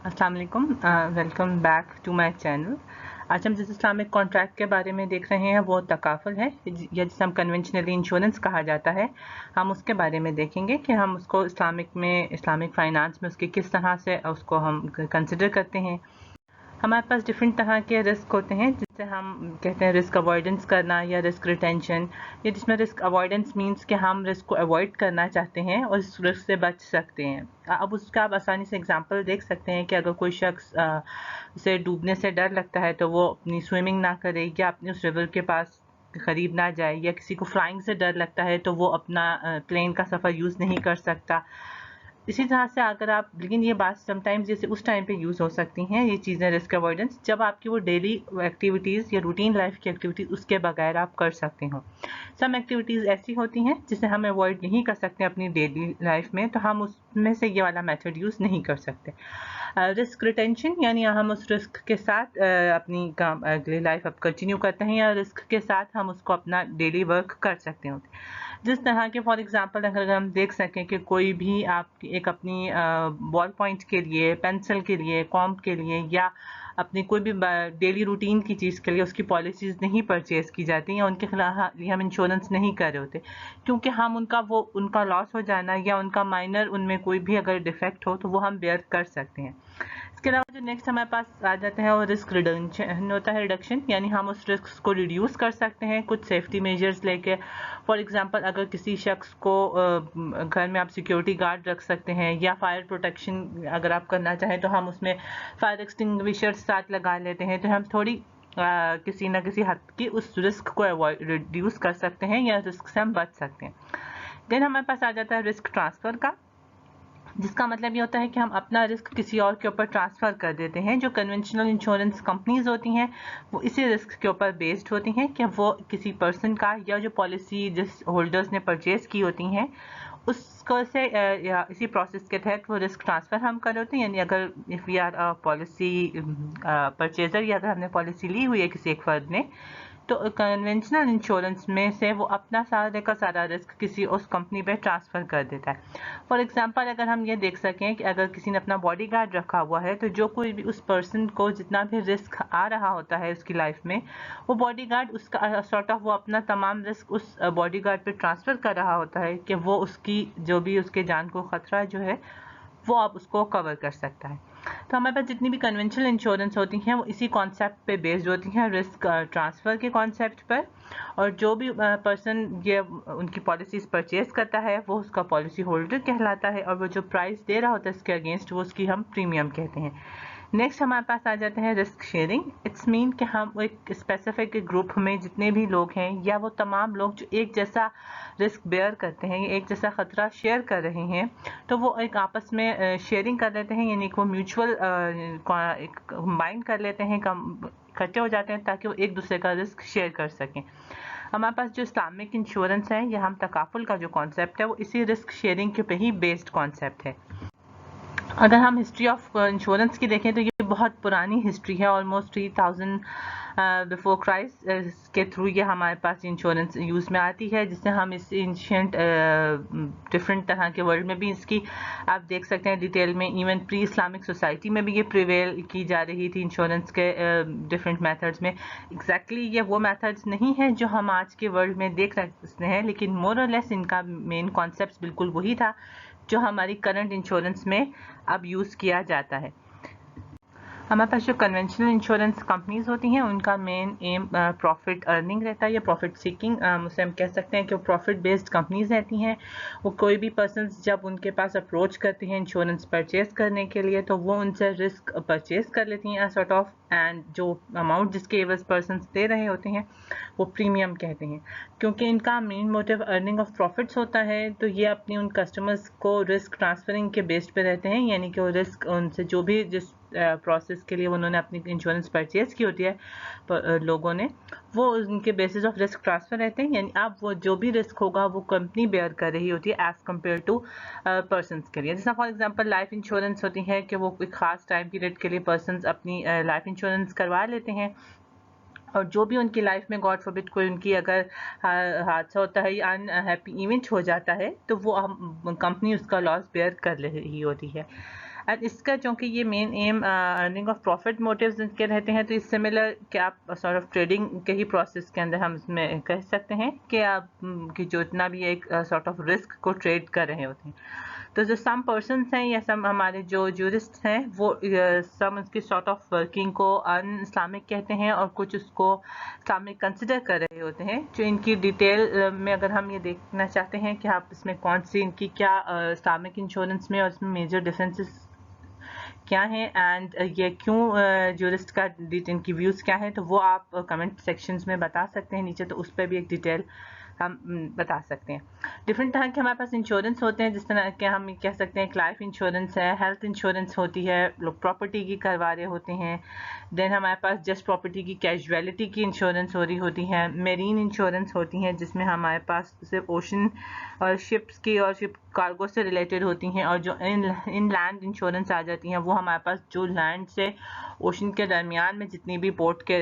अस्सलाम वालेकुम, welcome back to my channel. आज हम जिस इस्लामिक कॉन्ट्रैक्ट के बारे में देख रहे हैं वो तकाफुल है, या जिसे हम कन्वेंशनली इंश्योरेंस कहा जाता है। हम उसके बारे में देखेंगे कि हम उसको इस्लामिक फाइनेंस में उसकी किस तरह से उसको हम कंसिडर करते हैं। हमारे पास डिफरेंट तरह के रिस्क होते हैं जिससे हम कहते हैं रिस्क अवॉइडेंस करना या रिस्क रिटेंशन, या जिसमें रिस्क अवॉइडेंस मींस कि हम रिस्क को अवॉइड करना चाहते हैं और इस रिस्क से बच सकते हैं। अब उसका आप आसानी से एग्जांपल देख सकते हैं कि अगर कोई शख्स से डूबने से डर लगता है तो वो अपनी स्विमिंग ना करे या अपने उस रिवर के पास करीब ना जाए, या किसी को फ्लाइंग से डर लगता है तो वो अपना प्लेन का सफ़र यूज़ नहीं कर सकता। इसी तरह से अगर आप, लेकिन ये बात समटाइम्स जैसे उस टाइम पे यूज़ हो सकती हैं ये चीज़ें रिस्क अवॉइडेंस, जब आपकी वो डेली एक्टिविटीज़ या रूटीन लाइफ की एक्टिविटीज़ उसके बगैर आप कर सकते हो। सम एक्टिविटीज़ ऐसी होती हैं जिसे हम अवॉइड नहीं कर सकते अपनी डेली लाइफ में, तो हम उसमें से ये वाला मेथड यूज़ नहीं कर सकते। रिस्क रिटेंशन यानी हम उस रिस्क के साथ अपनी काम अगली लाइफ अब कंटिन्यू करते हैं, या रिस्क के साथ हम उसको अपना डेली वर्क कर सकते हैं। जिस तरह के फॉर एग्जांपल अगर हम देख सकें कि कोई भी आप एक अपनी बॉल पॉइंट के लिए, पेंसिल के लिए, कॉम्प के लिए, या अपनी कोई भी डेली रूटीन की चीज़ के लिए उसकी पॉलिसीज़ नहीं परचेज़ की जाती, या उनके खिलाफ हम इंश्योरेंस नहीं कर रहे होते, क्योंकि हम उनका लॉस हो जाना या उनका माइनर उनमें कोई भी अगर डिफेक्ट हो तो वो हम बेयर कर सकते हैं। इसके अलावा जो नेक्स्ट हमारे पास आ जाते हैं वो रिस्क रिडक्शन होता है। रिडक्शन यानी हम उस रिस्क को रिड्यूस कर सकते हैं कुछ सेफ्टी मेजर्स लेके। फॉर एग्जांपल अगर किसी शख्स को घर में आप सिक्योरिटी गार्ड रख सकते हैं, या फायर प्रोटेक्शन अगर आप करना चाहें तो हम उसमें फायर एक्सटिंग्विशर्स साथ लगा लेते हैं, तो हम थोड़ी किसी न किसी हद की उस रिस्क को रिड्यूस कर सकते हैं या रिस्क से हम बच सकते हैं। देन हमारे पास आ जाता है रिस्क ट्रांसफ़र का, जिसका मतलब ये होता है कि हम अपना रिस्क किसी और के ऊपर ट्रांसफ़र कर देते हैं। जो कन्वेंशनल इंश्योरेंस कंपनीज होती हैं वो इसी रिस्क के ऊपर बेस्ड होती हैं कि वो किसी पर्सन का, या जो पॉलिसी जिस होल्डर्स ने परचेज़ की होती हैं उसको से या इसी प्रोसेस के तहत वो रिस्क ट्रांसफ़र हम कर होते हैं। यानी अगर if we are policy purchaser, या अगर हमने पॉलिसी ली हुई है किसी एक फर्द ने, तो कन्वेंशनल इंश्योरेंस में से वो अपना सारे का सारा रिस्क किसी उस कंपनी पे ट्रांसफ़र कर देता है। फॉर एग्जांपल अगर हम ये देख सकें कि अगर किसी ने अपना बॉडी गार्ड रखा हुआ है, तो जो कोई भी उस पर्सन को जितना भी रिस्क आ रहा होता है उसकी लाइफ में, वो बॉडी गार्ड उसका सॉर्ट ऑफ वो अपना तमाम रिस्क उस बॉडी गार्ड पे ट्रांसफ़र कर रहा होता है कि वो उसकी जो भी उसके जान को ख़तरा जो है वो आप उसको कवर कर सकता है। तो हमारे पास जितनी भी कन्वेंशनल इंश्योरेंस होती हैं वो इसी कॉन्सेप्ट पे बेस्ड होती हैं, रिस्क ट्रांसफ़र के कॉन्सेप्ट पर। और जो भी पर्सन ये उनकी पॉलिसीज़ परचेज़ करता है वो उसका पॉलिसी होल्डर कहलाता है, और वो जो प्राइस दे रहा होता है इसके अगेंस्ट वो उसकी हम प्रीमियम कहते हैं। नेक्स्ट हमारे पास आ जाते हैं रिस्क शेयरिंग। इट्स मीन कि हम एक स्पेसिफिक ग्रुप में जितने भी लोग हैं, या वो तमाम लोग जो एक जैसा रिस्क बेयर करते हैं, एक जैसा ख़तरा शेयर कर रहे हैं, तो वो एक आपस में शेयरिंग कर लेते हैं, यानी कि वो म्यूचुअल कंबाइन कर लेते हैं, इकट्ठे हो जाते हैं ताकि वो एक दूसरे का रिस्क शेयर कर सकें। हमारे पास जो इस्लामिक इंश्योरेंस है या हम तकाफुल का जो कॉन्सेप्ट है वो इसी रिस्क शेयरिंग के पे ही बेस्ड कॉन्सेप्ट है। अगर हम हिस्ट्री ऑफ इंश्योरेंस की देखें तो ये बहुत पुरानी हिस्ट्री है, ऑलमोस्ट 3000 बिफोर क्राइस्ट के थ्रू ये हमारे पास इंश्योरेंस यूज़ में आती है, जिससे हम इस एंशिएंट डिफरेंट तरह के वर्ल्ड में भी इसकी आप देख सकते हैं डिटेल में। इवन प्री इस्लामिक सोसाइटी में भी ये प्रिवेल की जा रही थी इंश्योरेंस के डिफरेंट मेथड्स में। एग्जैक्टली ये वो मेथड्स नहीं है जो हम आज के वर्ल्ड में देख सकते हैं, लेकिन मोर और लेस इनका मेन कॉन्सेप्ट बिल्कुल वही था जो हमारी करंट इंश्योरेंस में अब यूज़ किया जाता है। हमारे पास जो कन्वेंशनल इंश्योरेंस कंपनीज होती हैं उनका मेन एम प्रॉफिट अर्निंग रहता है, या प्रॉफिट सीकिंग उसे हम कह सकते हैं कि वो प्रॉफिट बेस्ड कंपनीज रहती हैं। वो कोई भी पर्सन जब उनके पास अप्रोच करते हैं इंश्योरेंस परचेज करने के लिए, तो वो उनसे रिस्क परचेज कर लेती हैं सॉर्ट ऑफ, एंड जो अमाउंट जिसके एवज पर्सन दे रहे होते हैं वो प्रीमियम कहते हैं। क्योंकि इनका main motive earning of profits होता है, तो ये अपनी उन कस्टमर्स को रिस्क ट्रांसफरिंग के बेस्ड पे रहते हैं, यानी कि वो रिस्क उनसे जो भी जिस प्रोसेस के लिए उन्होंने अपनी इंश्योरेंस परचेज की होती है लोगों ने, वो उनके बेसिस ऑफ रिस्क ट्रांसफ़र रहते हैं। यानी अब वो जो भी रिस्क होगा वो कंपनी बेयर कर रही होती है एज़ कम्पेयर टू पर्सनस के लिए। जैसा फॉर एग्जांपल लाइफ इंश्योरेंस होती है कि वो एक ख़ास टाइम पीरियड के लिए पर्सनस अपनी लाइफ इंश्योरेंस करवा लेते हैं, और जो भी उनकी लाइफ में गॉड फॉरबिड कोई उनकी अगर हादसा होता है या अनहैप्पी इवेंट हो जाता है, तो वो कंपनी उसका लॉस बेयर कर रही होती है। اینڈ اس کا چونکہ یہ main aim earning of profit motives کے رہتے ہیں تو اس سملر کہ آپ سارٹ آف ٹریڈنگ کے ہی پروسیس کے اندر ہم اس میں کہہ سکتے ہیں کہ آپ کی جو اتنا بھی ایک سارٹ آف رسک کو ٹریڈ کر رہے ہوتے ہیں. تو جو سم پرسنس ہیں یا سم ہمارے جو جورسٹ ہیں وہ سم اس کی سارٹ آف ورکنگ کو ان اسلامک کہتے ہیں اور کچھ اس کو اسلامک کنسیڈر کر رہے ہوتے ہیں. جو ان کی ڈیٹیل میں اگر ہم یہ دیکھنا چاہتے ہیں کہ آپ اس میں کون سی ان کی کیا اسلامک انشورنس میں اور اس میں میجر ڈفرینسز کیا ہیں اینڈ یہ کیوں جورسٹ کا ان کی ویوز کیا ہیں تو وہ آپ کمنٹ سیکشنز میں بتا سکتے ہیں نیچے, تو اس پہ بھی ایک ڈیٹیل ہم بتا سکتے ہیں. ڈفرینٹ طرح کے ہمارے پاس انشورنس ہوتے ہیں, جس طرح کہ ہم کہہ سکتے ہیں ایک لائف انشورنس ہے, ہیلتھ انشورنس ہوتی ہے, لوگ پراپرٹی کی کروا رہے ہوتے ہیں. دین ہمارے پاس جسٹ پراپرٹی کی کیجویلٹی کی انشورنس ہو رہی ہوتی ہے. میرین انشورنس ہوتی ہیں جس میں ہمارے پاس صرف اوشن اور شپس کی اور شپ کارگو سے ریلیٹڈ ہوتی ہیں, اور جو ان لینڈ انشورنس آ جاتی ہیں وہ ہمارے پاس جو لینڈ سے اوشن کے درمیان میں جتنی بھی پورٹ کے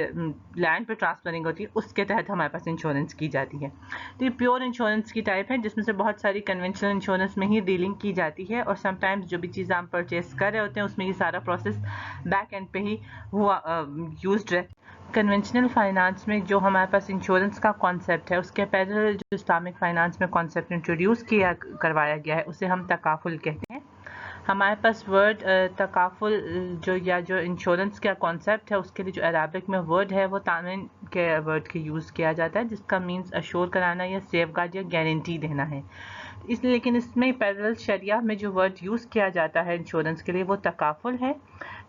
لینڈ پہ ٹرانسفرنگ ہوتی ہے اس کے تحت ہمارے پاس انشورنس کی جاتی ہے. تو یہ پیور انشورنس کی ٹائپ ہے جس میں سے بہت ساری کنونشنل انشورنس میں ہی ڈیلنگ کی جاتی ہے, اور سم ٹائمز جو بھی چیز ہم پرچیز کر رہے ہوتے ہیں اس میں یہ سارا پروسیس بیک اینڈ پہ ہی ہوا یوزڈ رہتا ہے. کنونشنل فائنانس میں جو ہمارے پاس انشورنس کا کانسیپٹ ہے اس کے پیرل جو اسلامک فائنانس میں کانسیپٹ انٹروڈیوس کروایا گیا ہے اسے ہم تکافل کہتے ہیں. ہمارے پاس ورڈ تکافل جو انشورنس کا کانسیپٹ ہے اس کے لیے جو عربک میں ورڈ ہے وہ تامین کے ورڈ کے یوز کیا جاتا ہے, جس کا مینس اشور کرانا یا سیف گارڈ یا گارنٹی دینا ہے. اس لیے لیکن اس میں پیرل شریعہ میں جو ورڈ یوز کیا جاتا ہے انشورنس کے لیے وہ تکافل ہے.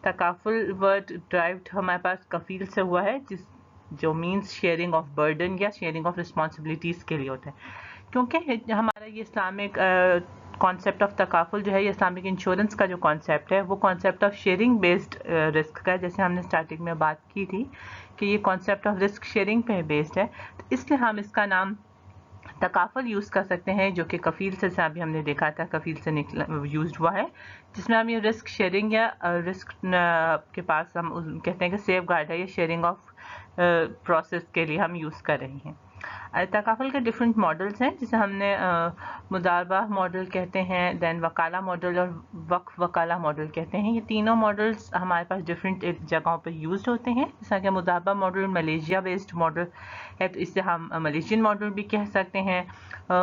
تکافل ورڈ ڈرائیوڈ ہمارے پاس کفیل سے ہوا ہے جو مینس شیئرنگ آف برڈن یا شیئرنگ آف رسپانسبلٹیز کے لیے ہوتا ہے. کیونکہ ہمارا یہ اسلامک کانسیپٹ آف تکافل جو ہے یہ اسلامک انشورنس کا جو کانسیپٹ ہے وہ concept of sharing based risk کا ہے, جیسے ہم نے اسٹارٹنگ میں بات کی تھی کہ یہ کانسیپٹ آف رسک شیئرنگ پہ بیسڈ ہے. تو اس لیے ہم اس کا نام تکافل یوز کر سکتے ہیں جو کہ کفیل سے ابھی ہم نے دیکھا تھا کفیل سے یوزڈ ہوا ہے, جس میں ہم یہ رسک شیئرنگ یا رسک کے پاس ہم کہتے ہیں کہ سیف گارڈ ہے یا شیئرنگ آف پروسیس کے لیے ہم یوز کر رہے ہیں. تکافل کے ڈفرینٹ ماڈلس ہیں جسے ہم نے مداربہ ماڈل کہتے ہیں, دین وکالہ ماڈل اور وقف وکالہ ماڈل کہتے ہیں. یہ تینوں ماڈلس ہمارے پاس ڈفرینٹ جگہوں پہ یوزڈ ہوتے ہیں. جیسا کہ مداربہ ماڈل ملیشیا بیسڈ ماڈل ہے تو اسے ہم ملیشین ماڈل بھی کہہ سکتے ہیں.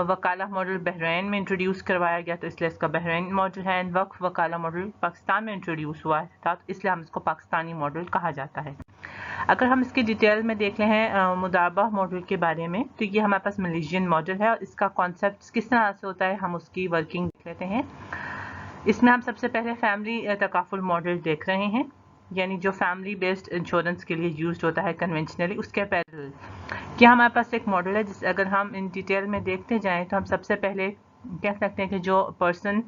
وکالہ ماڈل بحرین میں انٹروڈیوس کروایا گیا تو اس لیے اس کا بحرین ماڈل ہے. وقف وکالہ ماڈل پاکستان میں انٹروڈیوس ہوا تھا تو اس لیے ہم اس کو پاکستانی ماڈل کہا جاتا ہے. اگر ہم اس کی ڈیٹیل میں دیکھ لیں ہیں مداربہ ماڈل کے بارے میں تو یہ ہمارے پاس ملیشین ماڈل ہے, اور اس کا کانسیپٹ کس طرح سے ہوتا ہے ہم اس کی ورکنگ دیکھ لیتے ہیں. اس میں ہم سب سے پہلے فیملی تکافل ماڈل دیکھ رہے ہیں, یعنی جو فیملی بیسڈ انشورنس کے لیے یوزڈ ہوتا ہے کنونشنلی. اس کے پیرل کیا ہمارے پاس ایک ماڈل ہے جس اگر ہم ان ڈیٹیل میں دیکھتے جائیں تو ہم سب سے پہلے کہہ سکتے ہیں کہ جو پرسن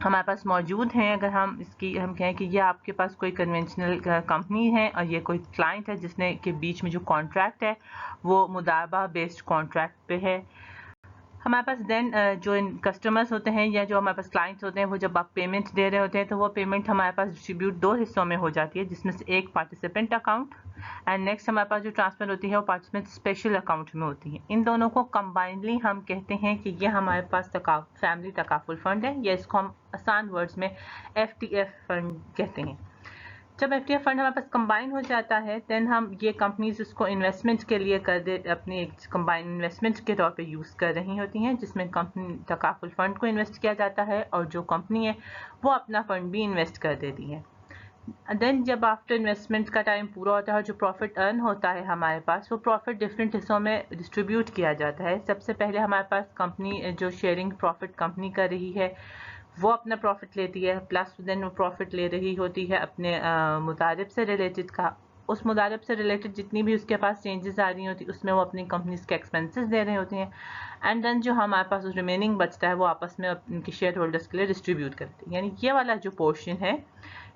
ہمارے پاس موجود ہیں, اگر ہم کہیں کہ یہ آپ کے پاس کوئی کنونشنل کمپنی ہے اور یہ کوئی کلائنٹ ہے جس نے کے بیچ میں جو کانٹریکٹ ہے وہ مداربہ بیسڈ کانٹریکٹ پہ ہے. ہمارے پاس دین جو کسٹمرز ہوتے ہیں یا جو ہمارے پاس کلائنٹس ہوتے ہیں وہ جب آپ پیمنٹ دے رہے ہوتے ہیں تو وہ پیمنٹ ہمارے پاس ڈسٹریبیوٹ دو حصوں میں ہو جاتی ہے, جس میں سے ایک پارٹیسپینٹ اکاؤنٹ اینڈ نیکسٹ ہمارے پاس جو ٹرانسفر ہوتی ہے وہ پارٹیسپینٹ اسپیشل اکاؤنٹ میں ہوتی ہے. ان دونوں کو کمبائنڈلی ہم کہتے ہیں کہ یہ ہمارے پاس فیملی تکافل فنڈ ہے, یا اس کو ہم آسان ورڈز میں FTF فنڈ کہتے ہیں. جب FTF فنڈ ہمارے پاس کمبائن ہو جاتا ہے دین ہم یہ کمپنیز اس کو انویسٹمنٹ کے لیے اپنی کمبائن انویسٹمنٹ کے طور پہ یوز کر رہی ہوتی ہیں, جس میں کمپنی تکافل فنڈ کو انویسٹ کیا جاتا ہے اور جو کمپنی ہے وہ اپنا فنڈ بھی انویسٹ کر دیتی ہے. دین جب آفٹر انویسٹمنٹ کا ٹائم پورا ہوتا ہے اور جو پروفٹ ارن ہوتا ہے ہمارے پاس وہ پروفٹ ڈفرینٹ حصوں میں ڈسٹریبیوٹ کیا جاتا ہے. سب سے پہلے ہمارے پاس کمپنی جو شیئرنگ پروفٹ کمپنی کر رہی ہے وہ اپنا پروفٹ لیتی ہے, پلس دین وہ پروفٹ لے رہی ہوتی ہے اپنے مضارب سے ریلیٹڈ کا. اس مضارب سے ریلیٹڈ جتنی بھی اس کے پاس چینجز آ رہی ہوتی اس میں وہ اپنی کمپنیز کے ایکسپینسز دے رہے ہوتے ہیں, اینڈ دین جو ہمارے پاس ریمیننگ بچتا ہے وہ آپس میں ان کے شیئر ہولڈرس کے لیے ڈسٹریبیوٹ کرتے ہیں. یعنی یہ والا جو پورشن ہے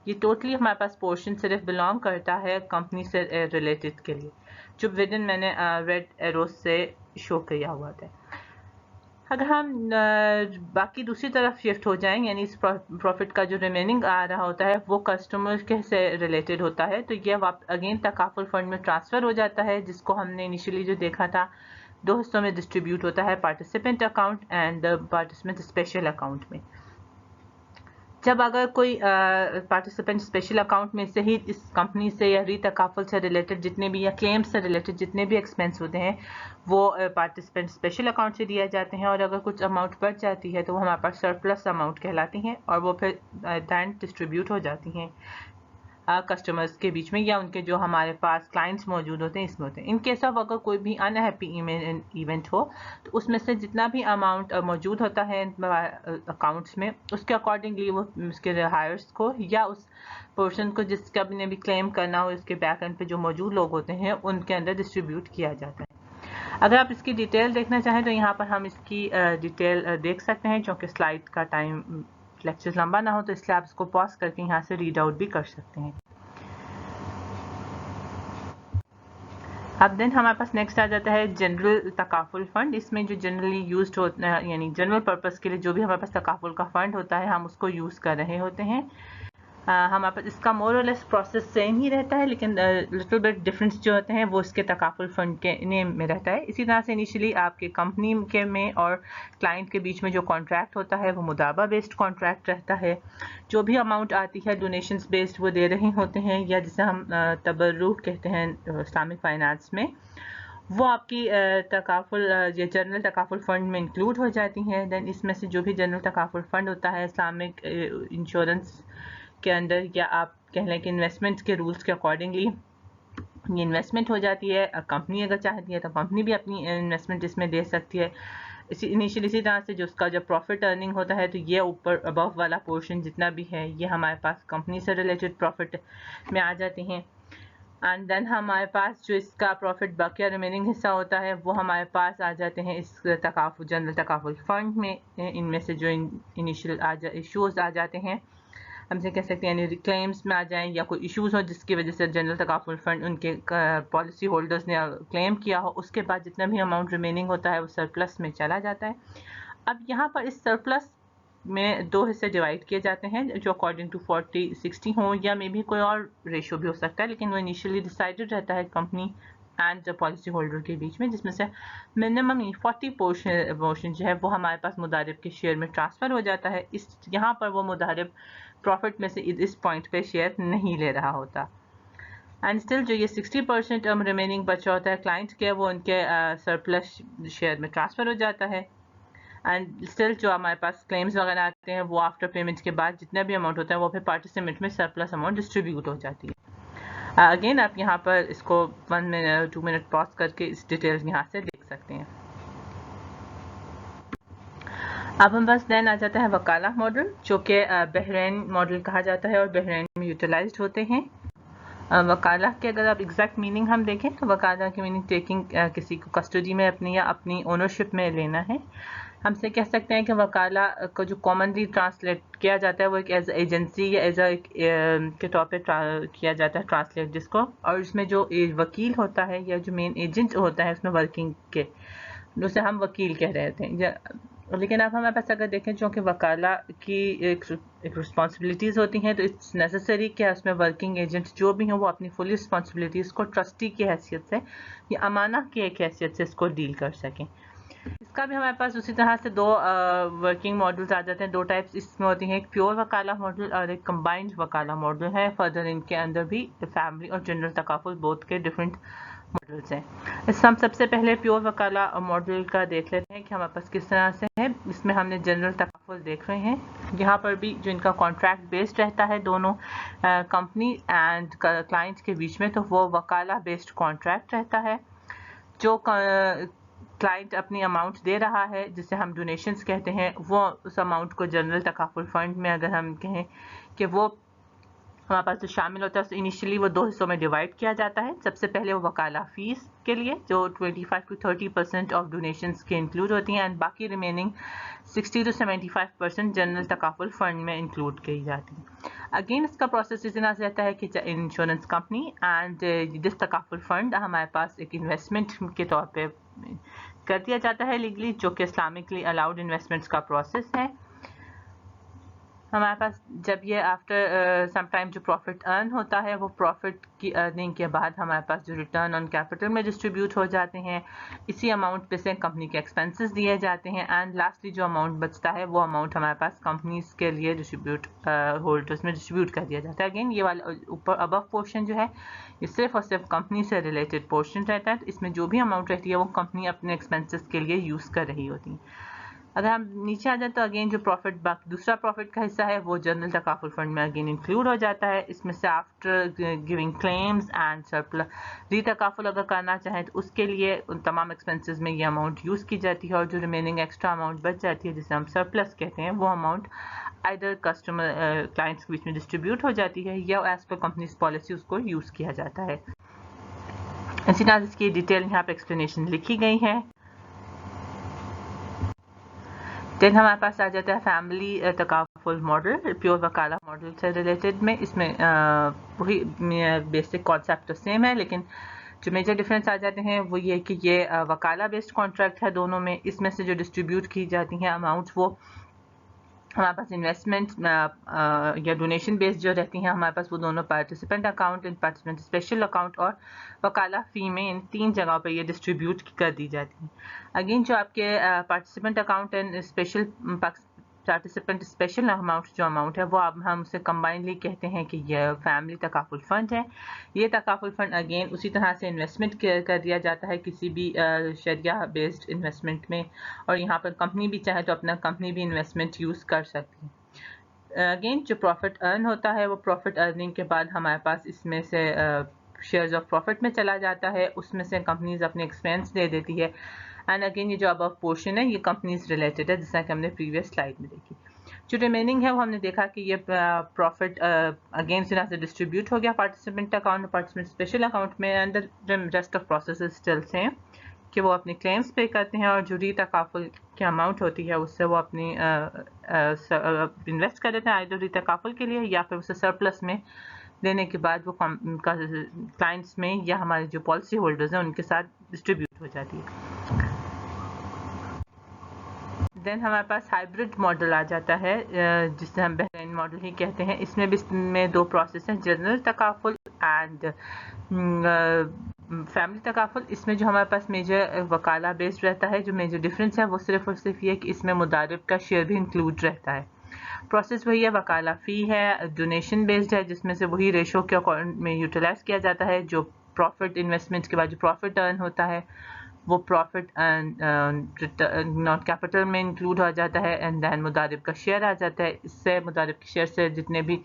یہ ٹوٹلی ہمارے پاس پورشن صرف بلانگ کرتا ہے کمپنی سے ریلیٹڈ کے لیے, جو ودن میں نے ریڈ ایروز سے شو کیا ہوا تھا. اگر ہم باقی دوسری طرف شفٹ ہو جائیں یعنی اس پروفٹ کا جو ریمیننگ آ رہا ہوتا ہے وہ کسٹمر کے سے ریلیٹڈ ہوتا ہے, تو یہ اگین تکافل فنڈ میں ٹرانسفر ہو جاتا ہے, جس کو ہم نے انیشلی جو دیکھا تھا دو حصوں میں ڈسٹریبیوٹ ہوتا ہے, participant account and participant special account میں. जब अगर कोई पार्टिसिपेंट स्पेशल अकाउंट में से ही इस कंपनी से या रीतकाफुल से रिलेटेड जितने भी या क्लेम से रिलेटेड जितने भी एक्सपेंस होते हैं वो पार्टिसिपेंट स्पेशल अकाउंट से दिए जाते हैं, और अगर कुछ अमाउंट बच जाती है तो वो हमारे पास सरप्लस अमाउंट कहलाती हैं और वो फिर दैन डिस्ट्रीब्यूट हो जाती हैं कस्टमर्स के बीच में या उनके जो हमारे पास क्लाइंट्स मौजूद होते हैं इसमें होते हैं। इन केस ऑफ अगर कोई भी अनहैप्पी इवेंट हो तो उसमें से जितना भी अमाउंट मौजूद होता है अकाउंट्स में उसके अकॉर्डिंगली वो उसके हायर्स को या उस पोर्शन को जिसका भी ने भी क्लेम करना हो उसके बैक एंड पे जो मौजूद लोग होते हैं उनके अंदर डिस्ट्रीब्यूट किया जाता है। अगर आप इसकी डिटेल देखना चाहें तो यहाँ पर हम इसकी डिटेल देख सकते हैं, क्योंकि स्लाइड का टाइम लेक्चर लंबा ना हो तो इसलिए आप इसको पॉज करके यहाँ से रीड आउट भी कर सकते हैं। अब देन हमारे पास नेक्स्ट आ जाता है जनरल तकाफुल फंड। इसमें जो जनरली यूज्ड होता है यानी जनरल पर्पस के लिए जो भी हमारे पास तकाफुल का फंड होता है हम उसको यूज़ कर रहे होते हैं। हमारे पास इसका मोर और लेस प्रोसेस सेम ही रहता है, लेकिन लिटिल बिट डिफरेंस जो होते हैं वो इसके तकाफुल फंड के नेम में रहता है। इसी तरह से इनिशियली आपके कंपनी के में और क्लाइंट के बीच में जो कॉन्ट्रैक्ट होता है वो मुदाबा बेस्ड कॉन्ट्रैक्ट रहता है। जो भी अमाउंट आती है डोनेशंस बेस्ड वो दे रहे होते हैं, या जिसे हम तबर्रुक कहते हैं इस्लामिक फाइनेंस में, वो आपकी तकाफुल या जनरल तकाफुल फंड में इंक्लूड हो जाती हैं। देन इसमें से जो भी जनरल तकाफुल फंड होता है इस्लामिक इंश्योरेंस के अंदर या आप कह लें कि इन्वेस्टमेंट के रूल्स के अकॉर्डिंगली ये इन्वेस्टमेंट हो जाती है। कंपनी अगर चाहती है तो कंपनी भी अपनी इन्वेस्टमेंट इसमें दे सकती है। इसी तरह से जो उसका जब प्रॉफिट अर्निंग होता है तो ये ऊपर अबव वाला पोर्शन जितना भी है ये हमारे पास कंपनी से रिलेटेड प्रॉफिट में आ जाते हैं। एंड देन हमारे पास जो इसका प्रॉफिट बाकी रिमेनिंग हिस्सा होता है वो हमारे पास आ जाते हैं इस जनरल तकाफुल फंड में। इनमें से जो इनिशियल इश्यूज आ जाते हैं हमसे कह सकते हैं यानी क्लेम्स में आ जाएं या कोई इश्यूज हो जिसकी वजह से जनरल तकाफुल फंड उनके पॉलिसी होल्डर्स ने क्लेम किया हो, उसके बाद जितना भी अमाउंट रिमेनिंग होता है वो सरप्लस में चला जाता है। अब यहाँ पर इस सरप्लस में दो हिस्से डिवाइड किए जाते हैं जो अकॉर्डिंग टू 40-60 हो या मे भी कोई और रेशो भी हो सकता है, लेकिन वो इनिशियली डिसाइडेड रहता है कंपनी एंड पॉलिसी होल्डर के बीच में, जिसमें से मिनिमम 40 पोर्शन जो है वो हमारे पास मुदारिब के शेयर में ट्रांसफ़र हो जाता है। इस यहाँ पर वो मुदारिब प्रॉफिट में से इस पॉइंट पे शेयर नहीं ले रहा होता। एंड स्टिल जो ये 60% रिमेनिंग बचा होता है क्लाइंट के वो उनके सरप्लस शेयर में ट्रांसफ़र हो जाता है। एंड स्टिल जो हमारे पास क्लेम्स वगैरह आते हैं वो आफ्टर पेमेंट के बाद जितना भी अमाउंट होता है वो फिर पार्टिसिपेंट में सरप्लस अमाउंट डिस्ट्रीब्यूट हो जाती है। अगेन आप यहाँ पर इसको 1 मिनट 2 मिनट पॉज करके इस डिटेल्स यहाँ से देख सकते हैं। अब हम बस देन आ जाता है वकाला मॉडल, जो कि बहरैन मॉडल कहा जाता है और बहरैन में यूटिलाइज्ड होते हैं। वकाला के अगर आप एग्जैक्ट मीनिंग हम देखें तो वकाला की मीनिंग टेकिंग किसी को कस्टडी में अपनी या अपनी ओनरशिप में लेना है। हमसे कह सकते हैं कि वकाला को जो कॉमनली ट्रांसलेट किया जाता है वो एक एज एजेंसी या एज के तौर पे किया जाता है ट्रांसलेट जिसको, और इसमें जो वकील होता है या जो मेन एजेंट होता है उसमें वर्किंग के उसे हम वकील कह रहे थे। लेकिन अब हमारे पास अगर देखें चूँकि वकाला की एक रिस्पॉन्सिबिलिटीज़ होती हैं तो इट्स नेसेसरी कि उसमें वर्किंग एजेंट जो भी हों वो अपनी फुल रिस्पॉन्सिबिलिटीज़ को ट्रस्टी की हैसियत से या अमाना की एक हैसियत से इसको डील कर सकें। इसका भी हमारे पास उसी तरह से दो वर्किंग मॉडल्स आ जाते हैं। दो टाइप्स इसमें होती हैं, एक प्योर वकाला मॉडल और एक कंबाइंड वकाला मॉडल है। फर्दर इनके अंदर भी फैमिली और जनरल तकाफुल बोथ के डिफरेंट मॉडल्स हैं। इस हम सबसे पहले प्योर वकाला मॉडल का देख लेते हैं कि हमारे पास किस तरह से है। इसमें हमने जनरल तकाफुल देख रहे हैं। यहाँ पर भी जो इनका कॉन्ट्रैक्ट बेस्ड रहता है दोनों कंपनी एंड क्लाइंट के बीच में, तो वो वकाला बेस्ड कॉन्ट्रैक्ट रहता है। जो क्लाइंट अपनी अमाउंट दे रहा है जिसे हम डोनेशंस कहते हैं, वो उस अमाउंट को जनरल तकाफुल फंड में अगर हम कहें कि वो हमारे पास जो शामिल होता है तो इनिशियली वो दो हिस्सों में डिवाइड किया जाता है। सबसे पहले वो वकाला फीस के लिए जो 25 to 30% ऑफ डोनेशंस के इंक्लूड होती हैं एंड बाकी रिमेनिंग 60 to 75% जनरल तकाफुल फंड में इंक्लूड की जाती है। अगेन इसका प्रोसेस इस तरह से रहता है कि insurance company and this takaful fund हमारे पास एक इन्वेस्टमेंट के तौर पे कर दिया जाता है लीगली, जो कि इस्लामिकली अलाउड इन्वेस्टमेंट्स का प्रोसेस है। हमारे पास जब ये आफ्टर सम टाइम जो प्रॉफिट अर्न होता है वो प्रॉफिट की अर्निंग के बाद हमारे पास जो रिटर्न ऑन कैपिटल में डिस्ट्रीब्यूट हो जाते हैं, इसी अमाउंट पे से कंपनी के एक्सपेंसेस दिए जाते हैं एंड लास्टली जो अमाउंट बचता है वो अमाउंट हमारे पास कंपनीज के लिए डिस्ट्रीब्यूट होल्डर्स में डिस्ट्रीब्यूट कर दिया जाता है। अगेन ये वाला ऊपर अबव पोर्शन जो है ये सिर्फ और सिर्फ कंपनी से रिलेटेड पोर्शन रहता है, तो इसमें जो भी अमाउंट रहती है वो कंपनी अपने एक्सपेंसेस के लिए यूज़ कर रही होती है। अगर हम नीचे आ जाए तो अगेन जो प्रॉफिट बाकी दूसरा प्रॉफिट का हिस्सा है वो जनरल तकाफुल फंड में अगेन इंक्लूड हो जाता है। इसमें से after giving claims and surplus रीतकाफुल अगर करना चाहें तो उसके लिए उन तमाम एक्सपेंसेस में ये अमाउंट यूज़ की जाती है और जो रिमेनिंग एक्स्ट्रा अमाउंट बच जाती है जिसे हम सरप्लस कहते हैं वो अमाउंट आइदर कस्टमर क्लाइंट्स के बीच में डिस्ट्रीब्यूट हो जाती है या एज पर कंपनीज पॉलिसी उसको यूज़ किया जाता है। इसी तरह इसकी डिटेल यहाँ पे एक्सप्लेनेशन लिखी गई है। देन हमारे पास आ जाता है family takaful model, pure वकाला model से रिलेटेड में। इसमें वही बेसिक कॉन्सेप्ट तो सेम है, लेकिन जो मेजर डिफरेंस आ जाते हैं वो ये कि ये वकाला बेस्ड कॉन्ट्रैक्ट है दोनों में। इसमें से जो डिस्ट्रीब्यूट की जाती हैं अमाउंट्स वो हमारे पास इन्वेस्टमेंट या डोनेशन बेस्ड जो रहती हैं हमारे पास वो दोनों participant account, participant special account और वकाला फी में इन 3 जगहों पे ये डिस्ट्रीब्यूट कर दी जाती हैं। अगेन जो आपके participant account and special participant special amount जो अमाउंट है वो अब हम उसे कंबाइनली कहते हैं कि यह फैमिली तकाफुल फंड है। ये तकाफुल फंड अगेन उसी तरह से इन्वेस्टमेंट कर दिया जाता है किसी भी शरिया बेस्ड इन्वेस्टमेंट में, और यहाँ पर कंपनी भी चाहे तो अपना कंपनी भी इन्वेस्टमेंट यूज़ कर सकती है। अगेन जो प्रॉफिट अर्न होता है वो प्रॉफिट अर्निंग के बाद हमारे पास इसमें से शेयर्स ऑफ प्रॉफिट में चला जाता है, उसमें से कंपनीज अपने एक्सपेंस दे देती है एंड अगेन ये जो अबव पोर्शन है ये कंपनीज रिलेटेड है जैसा कि हमने प्रीवियस स्लाइड में देखी। जो रिमेनिंग है वो हमने देखा कि ये प्रॉफिट अगेन से डिस्ट्रीब्यूट हो गया participant account, participant special account में, and the rest of process still same कि वो अपने क्लेम्स पे करते हैं और जो रीतकाफुल की अमाउंट होती है उससे वो अपनी इन्वेस्ट कर देते हैं आइदर रीतकाफुल के लिए या फिर उसे सरप्लस में देने के बाद वो क्लाइंट्स में या हमारे जो पॉलिसी होल्डर्स हैं उनके साथ डिस्ट्रीब्यूट हो जाती है। देन हमारे पास हाइब्रिड मॉडल आ जाता है जिसे हम बहरीन मॉडल ही कहते हैं। इसमें भी में 2 प्रोसेस हैं, general takaful and family takaful. इसमें जो हमारे पास मेजर वकाला बेस्ड रहता है, जो मेजर डिफरेंस है वो सिर्फ और सिर्फ ये कि इसमें मुदारिब का शेयर भी इंक्लूड रहता है। प्रोसेस वही है, वकाला फ़ी है, डोनेशन बेस्ड है जिसमें से वही रेशो के अकॉर्डिंग में यूटिलाइज किया जाता है। जो प्रॉफिट इन्वेस्टमेंट के बाद जो प्रॉफिट अर्न होता है वो प्रॉफिट नॉन कैपिटल में इंक्लूड हो जाता है एंड देन मुदारिब का शेयर आ जाता है। इससे मुदारिब के शेयर से जितने भी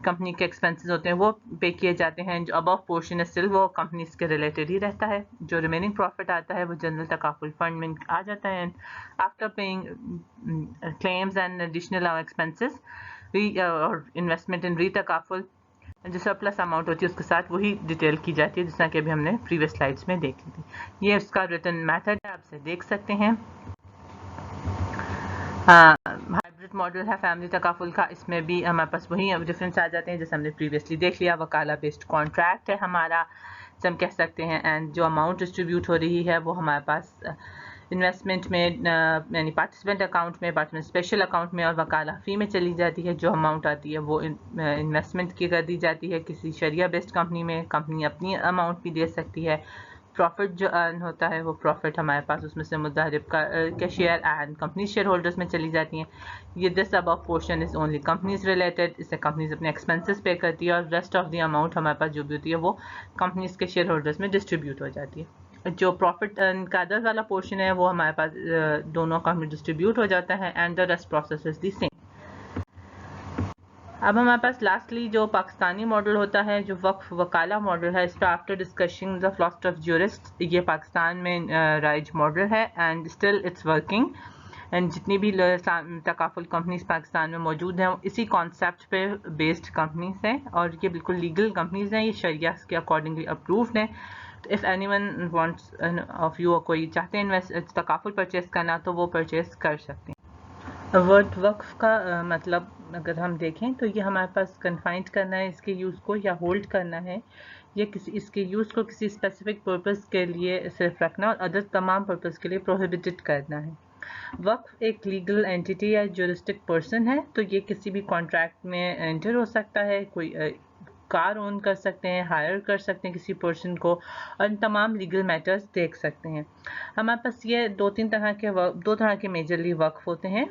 कंपनी के एक्सपेंसेस होते हैं वो पे किए जाते हैं। जो अबव पोर्शन है स्टिल वो कंपनीज के रिलेटेड ही रहता है। जो रिमेनिंग प्रॉफिट आता है वो जनरल तकाफुल फंड में आ जाता है and after paying claims and additional expenses और इन्वेस्टमेंट इन रीतकाफुल जो सरप्लस अमाउंट होती है उसके साथ वही डिटेल की जाती है जितना कि अभी हमने प्रीवियस स्लाइड्स में देख ली थी। ये उसका रिटर्न मेथड है, आपसे देख सकते हैं। हाइब्रिड मॉडल है फैमिली तकाफुल का, इसमें भी हमारे पास वही डिफरेंस आ जाते हैं जैसे हमने प्रीवियसली देख लिया। वकाला बेस्ड कॉन्ट्रैक्ट है हमारा जैसे हम कह सकते हैं एंड जो अमाउंट डिस्ट्रीब्यूट हो रही है वो हमारे पास इन्वेस्टमेंट में यानी पार्टिसिपेंट अकाउंट में, पार्टिसिपेंट स्पेशल अकाउंट में और वकाला फ़ी में चली जाती है। जो अमाउंट आती है वो इन्वेस्टमेंट की कर दी जाती है किसी शरिया बेस्ड कंपनी में। कंपनी अपनी अमाउंट भी दे सकती है। प्रॉफिट जो अर्न होता है वो प्रॉफिट हमारे पास उसमें से मुदारिब का share and company share holders में चली जाती हैं। ये this above portion is only companies related, इससे कंपनीज अपने एक्सपेंसेस पे करती है और रेस्ट ऑफ द अमाउंट हमारे पास जो भी होती है वो कंपनीज के शेयर होल्डर्स में डिस्ट्रीब्यूट हो जाती है। जो प्रॉफिट का अदर वाला पोर्शन है वो हमारे पास दोनों का डिस्ट्रीब्यूट हो जाता है and the rest process is the same. अब हमारे पास लास्टली जो पाकिस्तानी मॉडल होता है जो वक्फ वकाला मॉडल है, इस पर after discussion the philosophy of jurist ये पाकिस्तान में राइज मॉडल है and still it's working and जितनी भी तकाफुल कंपनीज पाकिस्तान में मौजूद हैं इसी कॉन्सेप्ट पे बेस्ड कंपनीज हैं और ये बिल्कुल लीगल कंपनीज हैं, ये शरिया के अकॉर्डिंगली अप्रूव्ड हैं। If anyone wants of you कोई चाहते हैं तकाफुल परचेज करना तो वो परचेज कर सकते हैं। वर्ड वक्फ का मतलब अगर हम देखें तो ये हमारे पास कन्फाइंड करना है इसके यूज़ को या होल्ड करना है, या किसी इसके यूज़ को किसी स्पेसिफिक पर्पस के लिए सिर्फ रखना और अदर तमाम पर्पस के लिए प्रोहिबिटेड करना है। वक्फ एक लीगल एंटिटी या ज्यूरिस्टिक पर्सन है, तो ये किसी भी कॉन्ट्रैक्ट में एंटर हो सकता है, कोई कार ओन कर सकते हैं, हायर कर सकते हैं किसी पर्सन को, और तमाम लीगल मैटर्स देख सकते हैं। हमारे पास ये दो तरह के मेजरली वक्फ होते हैं।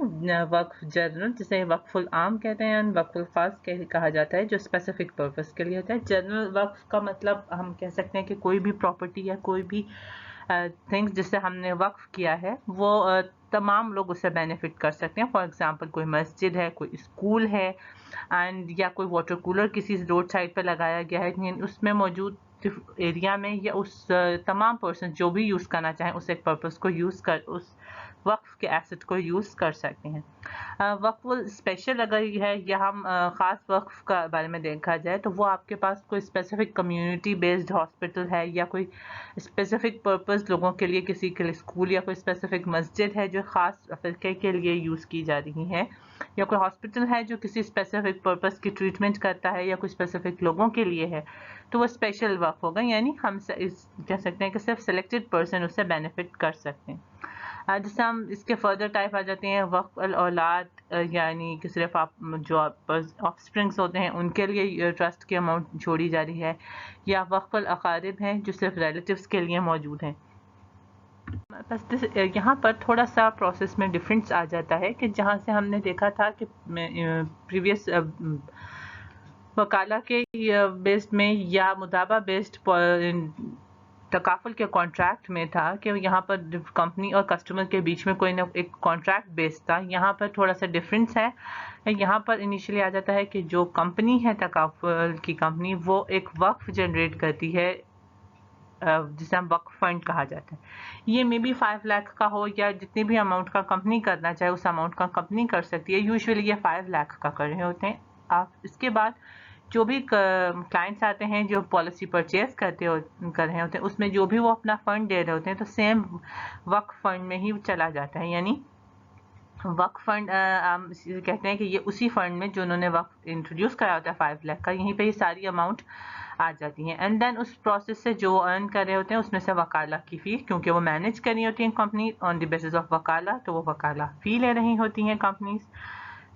वक्फ जनरल, जिसे वक्फुल आम कहते हैं, वक्फुल खास कहा जाता है, जो स्पेसिफिक पर्पस के लिए होता है। जनरल वक्फ का मतलब हम कह सकते हैं कि कोई भी प्रॉपर्टी या कोई भी थिंग्स जिसे हमने वक्फ किया है वो तमाम लोग उससे बेनिफिट कर सकते हैं। फॉर एग्जांपल कोई मस्जिद है, कोई स्कूल है, एंड या कोई वाटर कूलर किसी रोड साइड पर लगाया गया है, उसमें मौजूद एरिया में, या उस तमाम पर्सन जो भी यूज़ करना चाहें उस एक पर्पस को यूज़ कर उस वक्फ के एसेट को यूज़ कर सकते हैं। वक्फ स्पेशल अगर है या हम ख़ास वक्फ का बारे में देखा जाए तो वो आपके पास कोई स्पेसिफिक कम्युनिटी बेस्ड हॉस्पिटल है, या कोई स्पेसिफिक पर्पस लोगों के लिए, किसी के लिए स्कूल, या कोई स्पेसिफिक मस्जिद है जो ख़ास फ़िरके के लिए यूज़ की जा रही है, या कोई हॉस्पिटल है जो किसी स्पेसिफिक पर्पस की ट्रीटमेंट करता है या कोई स्पेसिफिक लोगों के लिए है, तो वो स्पेशल वक्फ होगा। यानी हम कह सकते हैं कि सिर्फ सिलेक्टेड पर्सन उससे बेनिफिट कर सकते हैं। जैसे हम इसके फर्दर टाइप आ जाते हैं, वक्फ अल औलाद, यानी कि सिर्फ आप जो ऑफस्प्रिंग्स होते हैं उनके लिए ट्रस्ट की अमाउंट छोड़ी जा रही है, या वक्फ अल अकारिब हैं जो सिर्फ रिलेटिव्स के लिए मौजूद हैं। बस यहाँ पर थोड़ा सा प्रोसेस में डिफरेंस आ जाता है कि जहाँ से हमने देखा था कि प्रीवियस वकाला के बेस्ड में या मुदाबा बेस्ड तकाफुल के कॉन्ट्रैक्ट में था कि यहाँ पर कंपनी और कस्टमर के बीच में कोई ना एक कॉन्ट्रैक्ट बेस्ड था। यहाँ पर थोड़ा सा डिफरेंस है। यहाँ पर इनिशियली आ जाता है कि जो कंपनी है, तकाफुल की कंपनी, वो एक वक्फ जनरेट करती है जिसे हम वक्फ फंड कहा जाता है। ये मे बी 5 लाख का हो या जितनी भी अमाउंट का कंपनी करना चाहे उस अमाउंट का कंपनी कर सकती है। यूजुअली ये 5 लाख का कर रहे होते हैं। आप इसके बाद जो भी क्लाइंट्स आते हैं जो पॉलिसी परचेज कर रहे होते हैं, उसमें जो भी वो अपना फंड दे रहे होते हैं तो सेम वक्फ फंड में ही चला जाता है। यानी वक्फ फंड हम कहते हैं कि ये उसी फंड में जो उन्होंने वक्फ इंट्रोड्यूस करा होता है 5 लाख का, यहीं पे ये सारी अमाउंट आ जाती हैं। एंड देन उस प्रोसेस से जो अर्न कर रहे होते हैं उसमें से वकाला की फी, क्योंकि वो मैनेज कर रही होती हैं company on the basis of वकाला, तो वो वकाला फी ले रही होती हैं कंपनीज।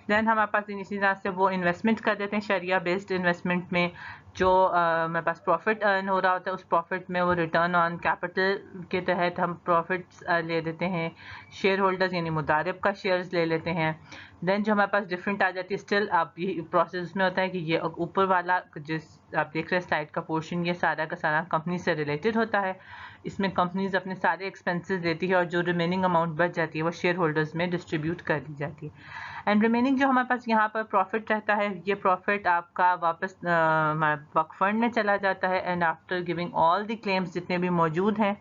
देन हमारे पास इसी तरह से वो इन्वेस्टमेंट कर देते हैं शरिया बेस्ड इन्वेस्टमेंट में, जो हमारे पास प्रॉफिट अर्न हो रहा होता है उस प्रॉफिट में वो रिटर्न ऑन कैपिटल के तहत हम प्रॉफिट्स ले देते हैं। शेयर होल्डर्स यानी मुदारिब का शेयर्स ले लेते हैं। देन जो हमारे पास डिफरेंट आ जाती है, स्टिल आप ये प्रोसेस में होता है कि ये ऊपर वाला जिस आप देख रहे हैं स्लाइड का पोर्शन, ये सारा का सारा कंपनी से रिलेटेड होता है। इसमें कंपनीज अपने सारे एक्सपेंसेस देती है और जो रिमेनिंग अमाउंट बच जाती है वो शेयर होल्डर्स में डिस्ट्रीब्यूट कर दी जाती है। एंड रिमेनिंग जो हमारे पास यहाँ पर प्रॉफिट रहता है, ये प्रॉफिट आपका वापस वक्फ फंड में चला जाता है। And after giving all the claims जितने भी मौजूद हैं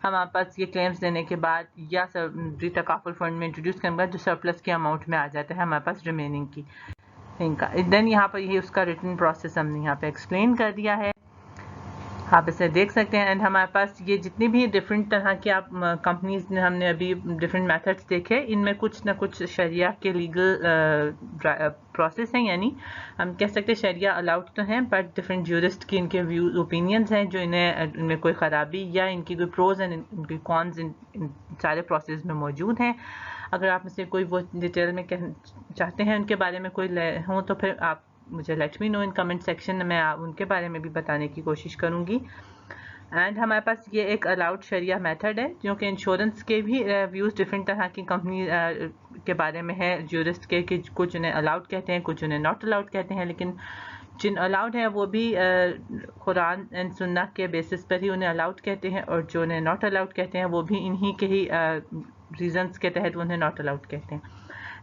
हमारे पास, ये क्लेम्स देने के बाद या तकाफुल फंड में इंट्रोड्यूस करने के बाद जो सरप्लस की अमाउंट में आ जाता है हमारे पास रिमेनिंग की इनका। देन यहाँ पर यही उसका रिटर्न प्रोसेस हमने यहाँ पे एक्सप्लेन कर दिया है, आप इसे देख सकते हैं। एंड हमारे पास ये जितनी भी डिफरेंट तरह के आप कंपनीज ने हमने अभी डिफरेंट मेथड्स देखे, इनमें कुछ ना कुछ शरिया के लीगल प्रोसेस हैं, यानी हम कह सकते हैं शरिया अलाउड तो हैं बट डिफरेंट ज्यूरिस्ट की इनके व्यू ओपिनियंस हैं जो इनमें कोई ख़राबी या इनकी कोई प्रोज एंड इनकी कॉन्स इन सारे प्रोसेस में मौजूद हैं। अगर आप मुझसे कोई वो डिटेल में चाहते हैं उनके बारे में कोई हो तो फिर आप मुझे let me know in comment section में, मैं उनके बारे में भी बताने की कोशिश करूंगी। एंड हमारे पास ये एक अलाउड शरिया मेथड है जो कि इंश्योरेंस के भी व्यूज़ डिफरेंट तरह की कंपनी के बारे में है ज्यूरिस्ट के, कि कुछ उन्हें अलाउड कहते हैं, कुछ उन्हें नॉट अलाउड कहते हैं। लेकिन जिन अलाउड हैं वो भी कुरान एंड सुन्ना के बेसिस पर ही उन्हें अलाउड कहते हैं, और जो उन्हें नॉट अलाउड कहते हैं वो भी इन्हीं के ही रीजंस के तहत उन्हें नॉट अलाउड कहते हैं।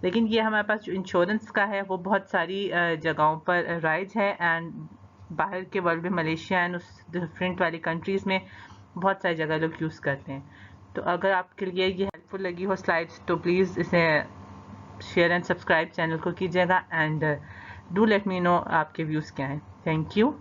लेकिन ये हमारे पास जो इंश्योरेंस का है वो बहुत सारी जगहों पर राइज है, एंड बाहर के वर्ल्ड में मलेशिया एंड उस डिफरेंट वाली कंट्रीज़ में बहुत सारी जगह लोग यूज़ करते हैं। तो अगर आपके लिए ये हेल्पफुल लगी हो स्लाइड्स तो प्लीज़ इसे शेयर एंड सब्सक्राइब चैनल को कीजिएगा, and do let me know आपके व्यूज़ क्या हैं। Thank you.